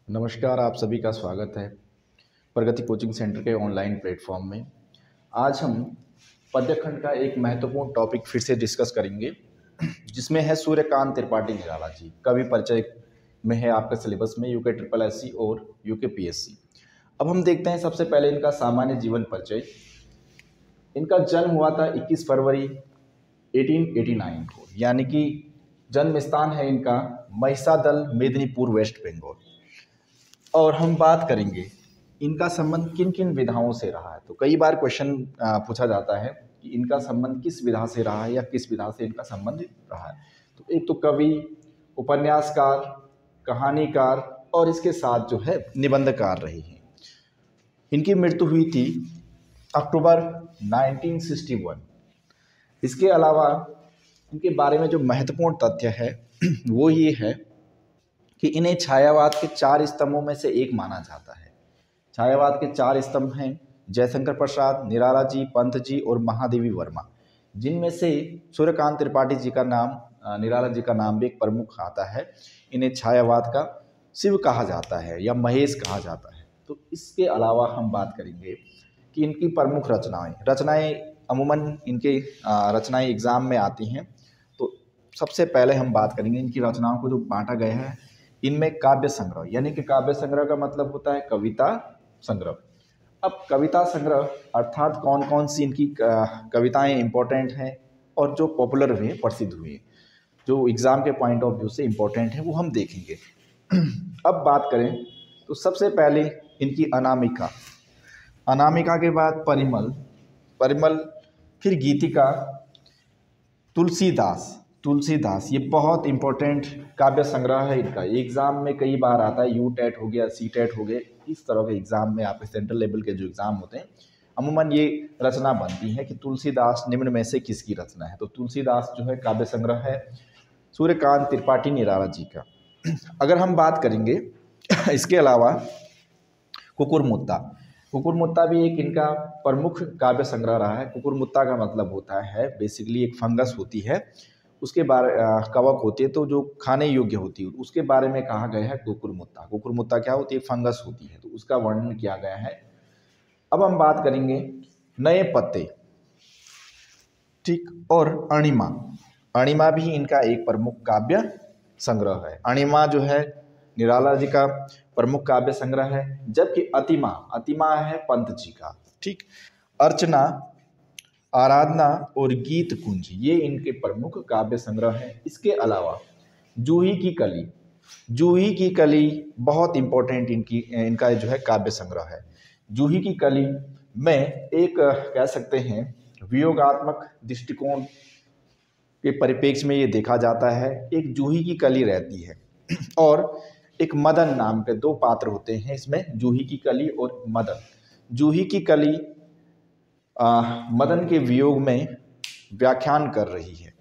नमस्कार, आप सभी का स्वागत है प्रगति कोचिंग सेंटर के ऑनलाइन प्लेटफॉर्म में। आज हम पद्यखंड का एक महत्वपूर्ण टॉपिक फिर से डिस्कस करेंगे, जिसमें है सूर्यकांत त्रिपाठी निराला जी। कवि परिचय में है आपके सिलेबस में यूके ट्रिपल एससी और यूके पीएससी। अब हम देखते हैं सबसे पहले इनका सामान्य जीवन परिचय। इनका जन्म हुआ था 21 फरवरी 1889 को, यानी कि जन्म स्थान है इनका महिषादल, मेदिनीपुर, वेस्ट बंगाल। और हम बात करेंगे इनका संबंध किन किन विधाओं से रहा है। तो कई बार क्वेश्चन पूछा जाता है कि इनका संबंध किस विधा से रहा है या किस विधा से इनका संबंध रहा है। तो एक तो कवि, उपन्यासकार, कहानीकार और इसके साथ जो है निबंधकार रहे हैं। इनकी मृत्यु हुई थी अक्टूबर 1961। इसके अलावा इनके बारे में जो महत्वपूर्ण तथ्य है वो ये है कि इन्हें छायावाद के 4 स्तंभों में से एक माना जाता है। छायावाद के 4 स्तंभ हैं जयशंकर प्रसाद, निराला जी, पंत जी और महादेवी वर्मा, जिनमें से सूर्यकांत त्रिपाठी जी का नाम, निराला जी का नाम भी एक प्रमुख आता है। इन्हें छायावाद का शिव कहा जाता है या महेश कहा जाता है। तो इसके अलावा हम बात करेंगे कि इनकी प्रमुख रचनाएं अमूमन इनके रचनाएं एग्जाम में आती हैं। तो सबसे पहले हम बात करेंगे इनकी रचनाओं को जो बांटा गया है इनमें काव्य संग्रह, यानी कि काव्य संग्रह का मतलब होता है कविता संग्रह। अब कविता संग्रह अर्थात कौन कौन सी इनकी कविताएं इंपॉर्टेंट हैं और जो पॉपुलर हुए, प्रसिद्ध हुए, जो एग्ज़ाम के पॉइंट ऑफ व्यू से इम्पोर्टेंट है, वो हम देखेंगे। अब बात करें तो सबसे पहले इनकी अनामिका, अनामिका के बाद परिमल, फिर गीतिका, तुलसीदास। ये बहुत इंपॉर्टेंट काव्य संग्रह है इनका। एग्जाम में कई बार आता है, यू टेट हो गया, सी टेट हो गए, इस तरह के एग्जाम में आपके सेंट्रल लेवल के जो एग्जाम होते हैं अमूमन ये रचना बनती है कि तुलसीदास निम्न में से किसकी रचना है। तो तुलसीदास जो है काव्य संग्रह है सूर्यकांत त्रिपाठी निराला जी का। अगर हम बात करेंगे इसके अलावा कुकुरमुत्ता भी एक इनका प्रमुख काव्य संग्रह रहा है। कुकुरमुत्ता का मतलब होता है बेसिकली एक फंगस होती है, उसके बारे कवक होती है, तो जो खाने योग्य होती है उसके बारे में कहा गया है कुकुरमुत्ता क्या होती है, फंगस होती है, तो उसका वर्णन किया गया है। अब हम बात करेंगे नए पत्ते, ठीक, और अणिमा भी इनका एक प्रमुख काव्य संग्रह है। अणिमा जो है निराला जी का प्रमुख काव्य संग्रह है, जबकि अतिमा है पंत जी का, ठीक। अर्चना, आराधना और गीत कुंज ये इनके प्रमुख काव्य संग्रह हैं। इसके अलावा जूही की कली बहुत इंपॉर्टेंट इनका जो है काव्य संग्रह है। जूही की कली में एक कह सकते हैं वियोगात्मक दृष्टिकोण के परिप्रेक्ष्य में ये देखा जाता है। एक जूही की कली रहती है और एक मदन नाम के 2 पात्र होते हैं इसमें, जूही की कली और मदन। जूही की कली मदन के वियोग में व्याख्यान कर रही है,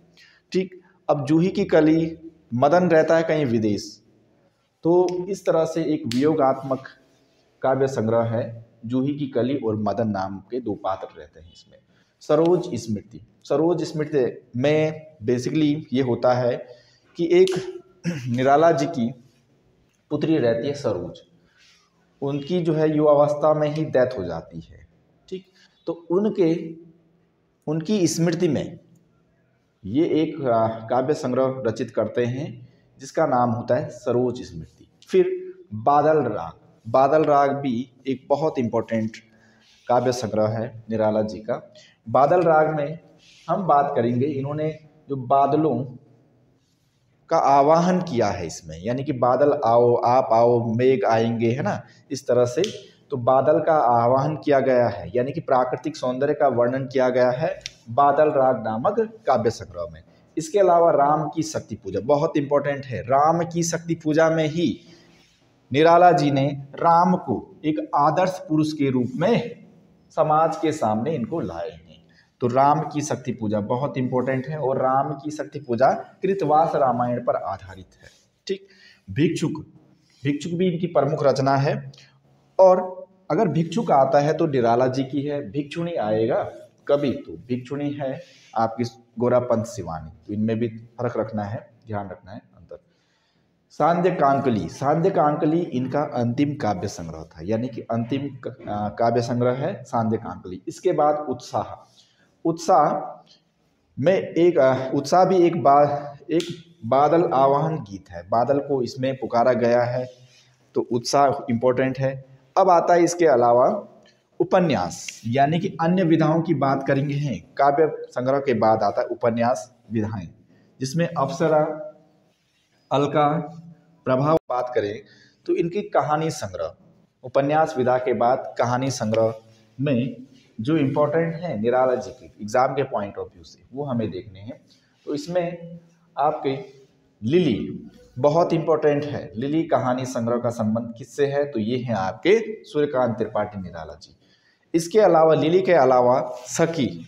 ठीक। अब जूही की कली, मदन रहता है कहीं विदेश, तो इस तरह से एक वियोगात्मक काव्य संग्रह है। जूही की कली और मदन नाम के 2 पात्र रहते हैं इसमें। सरोज स्मृति में बेसिकली ये होता है कि एक निराला जी की पुत्री रहती है सरोज, उनकी जो है युवावस्था में ही डेथ हो जाती है, ठीक। तो उनकी स्मृति में ये एक काव्य संग्रह रचित करते हैं जिसका नाम होता है सरोज स्मृति। फिर बादल राग भी एक बहुत इंपॉर्टेंट काव्य संग्रह है निराला जी का। बादल राग में हम बात करेंगे, इन्होंने जो बादलों का आवाहन किया है इसमें, यानी कि बादल आओ, आप आओ, मेघ आएंगे, है ना, इस तरह से तो बादल का आवाहन किया गया है, यानी कि प्राकृतिक सौंदर्य का वर्णन किया गया है बादल राग नामक काव्य संग्रह में। इसके अलावा राम की शक्ति पूजा बहुत इंपॉर्टेंट है। राम की शक्ति पूजा में ही निराला जी ने राम को एक आदर्श पुरुष के रूप में समाज के सामने इनको लाए हैं। तो राम की शक्ति पूजा बहुत इंपॉर्टेंट है और राम की शक्ति पूजा कृतवास रामायण पर आधारित है, ठीक। भिक्षुक भी इनकी प्रमुख रचना है। और अगर भिक्षुक आता है तो निराला जी की है, भिक्षुणी आएगा कभी तो भिक्षुणी है आपकी गोरापंत शिवानी। तो इनमें भी फर्क रखना है, ध्यान रखना है अंतर। सांध्यकांकली, सांध्यकांकली इनका अंतिम काव्य संग्रह था, यानी कि अंतिम काव्य संग्रह है सांध्यकांकली। इसके बाद उत्साह, उत्साह में एक उत्साह भी एक बादल आवाहन गीत है, बादल को इसमें पुकारा गया है, तो उत्साह इंपॉर्टेंट है। अब आता है इसके अलावा उपन्यास, यानी कि अन्य विधाओं की बात करेंगे हैं। काव्य संग्रह के बाद आता है उपन्यास विधाएं, जिसमें अप्सरा, अलका, प्रभाव बात करें तो इनकी कहानी संग्रह। उपन्यास विधा के बाद कहानी संग्रह में जो इम्पोर्टेंट है निराला जी की एग्जाम के पॉइंट ऑफ व्यू से वो हमें देखने हैं। तो इसमें आपके लिली बहुत इंपॉर्टेंट है। लिली कहानी संग्रह का संबंध किससे है, तो ये है आपके सूर्यकांत त्रिपाठी निराला जी। इसके अलावा लिली के अलावा सखी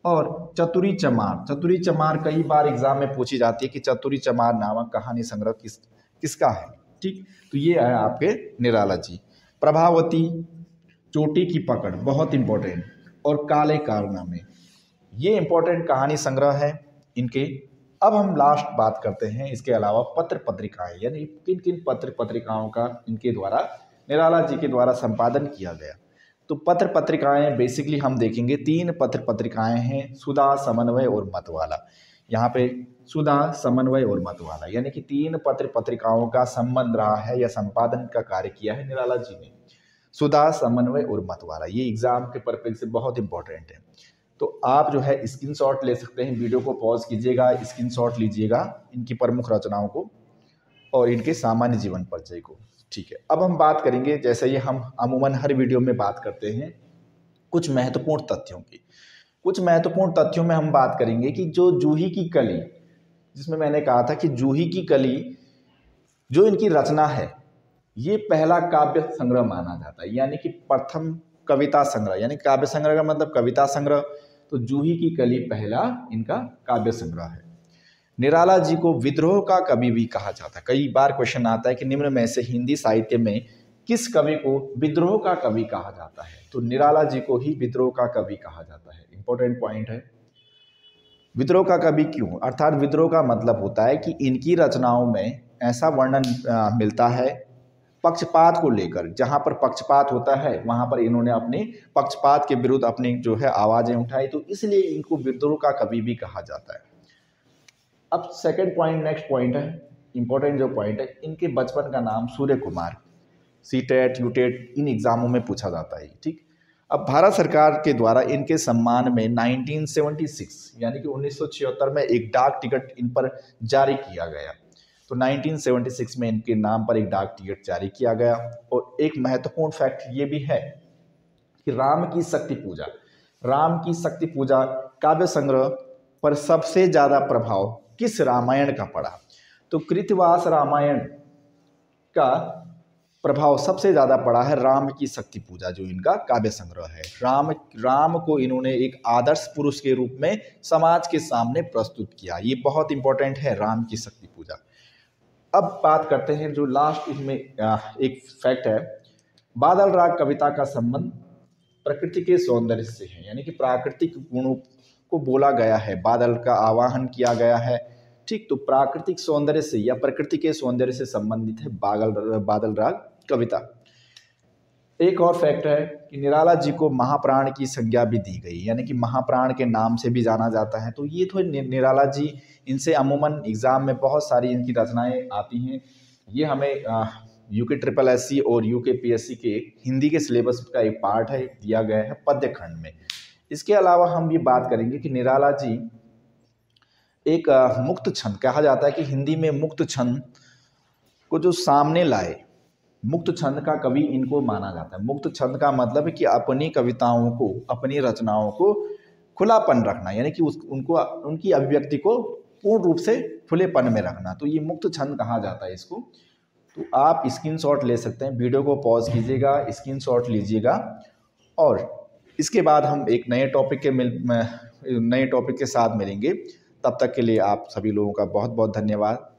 और चतुरी चमार, चतुरी चमार कई बार एग्जाम में पूछी जाती है कि चतुरी चमार नामक कहानी संग्रह किसका है। ठीक, तो ये है आपके निराला जी। प्रभावती, चोटी की पकड़ बहुत इंपॉर्टेंट, और काले कारनामे, ये इंपॉर्टेंट कहानी संग्रह है इनके। अब हम लास्ट बात करते हैं इसके अलावा पत्र पत्रिकाएं, यानी किन किन पत्र पत्रिकाओं का इनके द्वारा निराला जी के द्वारा संपादन किया गया। तो पत्र पत्रिकाएं बेसिकली हम देखेंगे 3 पत्र पत्रिकाएं हैं, सुधा, समन्वय और मतवाला। यहाँ पे सुधा, समन्वय और मतवाला, यानी कि 3 पत्र पत्रिकाओं का संबंध रहा है या संपादन का कार्य किया है निराला जी ने। सुधा, समन्वय और मतवाला, ये एग्जाम के पर्पज से बहुत इंपॉर्टेंट है। तो आप जो है स्क्रीनशॉट ले सकते हैं, वीडियो को पॉज कीजिएगा, स्क्रीनशॉट लीजिएगा इनकी प्रमुख रचनाओं को और इनके सामान्य जीवन परिचय को। ठीक है, अब हम बात करेंगे, जैसे ये हम अमूमन हर वीडियो में बात करते हैं, कुछ महत्वपूर्ण तथ्यों की। कुछ महत्वपूर्ण तथ्यों में हम बात करेंगे कि जो जूही की कली, जिसमें मैंने कहा था कि जूही की कली जो इनकी रचना है, ये पहला काव्य संग्रह माना जाता है, यानी कि प्रथम कविता संग्रह, यानी काव्य संग्रह का मतलब कविता संग्रह। तो जूही की कली पहला इनका काव्य संग्रह है। निराला जी को विद्रोह का कवि भी कहा जाता है। कई बार क्वेश्चन आता है कि निम्न में से हिंदी साहित्य में किस कवि को विद्रोह का कवि कहा जाता है, तो निराला जी को ही विद्रोह का कवि कहा जाता है। इंपॉर्टेंट पॉइंट है। विद्रोह का कवि क्यों, अर्थात विद्रोह का मतलब होता है कि इनकी रचनाओं में ऐसा वर्णन मिलता है पक्षपात को लेकर। जहाँ पर पक्षपात होता है वहाँ पर इन्होंने अपने पक्षपात के विरुद्ध अपनी जो है आवाज़ें उठाई, तो इसलिए इनको विद्रोह का कवि भी कहा जाता है। अब सेकंड पॉइंट, नेक्स्ट पॉइंट है इंपॉर्टेंट जो पॉइंट है, इनके बचपन का नाम सूर्य कुमार। सीटेट, यूटेट इन एग्जामों में पूछा जाता है। ठीक, अब भारत सरकार के द्वारा इनके सम्मान में 1976 यानी कि 1976 में एक डाक टिकट इन पर जारी किया गया। तो 1976 में इनके नाम पर एक डाक टिकट जारी किया गया। और एक महत्वपूर्ण फैक्ट ये भी है कि राम की शक्ति पूजा, राम की शक्ति पूजा काव्य संग्रह पर सबसे ज़्यादा प्रभाव किस रामायण का पड़ा, तो कृतवास रामायण का प्रभाव सबसे ज़्यादा पड़ा है राम की शक्ति पूजा, जो इनका काव्य संग्रह है। राम को इन्होंने एक आदर्श पुरुष के रूप में समाज के सामने प्रस्तुत किया। ये बहुत इंपॉर्टेंट है, राम की शक्ति पूजा। अब बात करते हैं जो लास्ट इसमें एक फैक्ट है, बादल राग कविता का संबंध प्रकृति के सौंदर्य से है, यानी कि प्राकृतिक गुणों को बोला गया है, बादल का आवाहन किया गया है। ठीक, तो प्राकृतिक सौंदर्य से या प्रकृति के सौंदर्य से संबंधित है बादल राग कविता। एक और फैक्ट है कि निराला जी को महाप्राण की संज्ञा भी दी गई, यानी कि महाप्राण के नाम से भी जाना जाता है। तो ये तो निराला जी, इनसे अमूमन एग्जाम में बहुत सारी इनकी रचनाएं आती हैं। ये हमें यूके SSSC और यूके PSC के हिंदी के सिलेबस का एक पार्ट है, दिया गया है पद्य खंड में। इसके अलावा हम ये बात करेंगे कि निराला जी एक मुक्त छंद, कहा जाता है कि हिंदी में मुक्त छंद को जो सामने लाए, मुक्त छंद का कवि इनको माना जाता है। मुक्त छंद का मतलब है कि अपनी कविताओं को, अपनी रचनाओं को खुलापन रखना, यानी कि उनकी अभिव्यक्ति को पूर्ण रूप से खुलेपन में रखना, तो ये मुक्त छंद कहा जाता है इसको। तो आप स्क्रीनशॉट ले सकते हैं, वीडियो को पॉज कीजिएगा, स्क्रीनशॉट लीजिएगा, और इसके बाद हम एक नए टॉपिक के साथ मिलेंगे। तब तक के लिए आप सभी लोगों का बहुत बहुत धन्यवाद।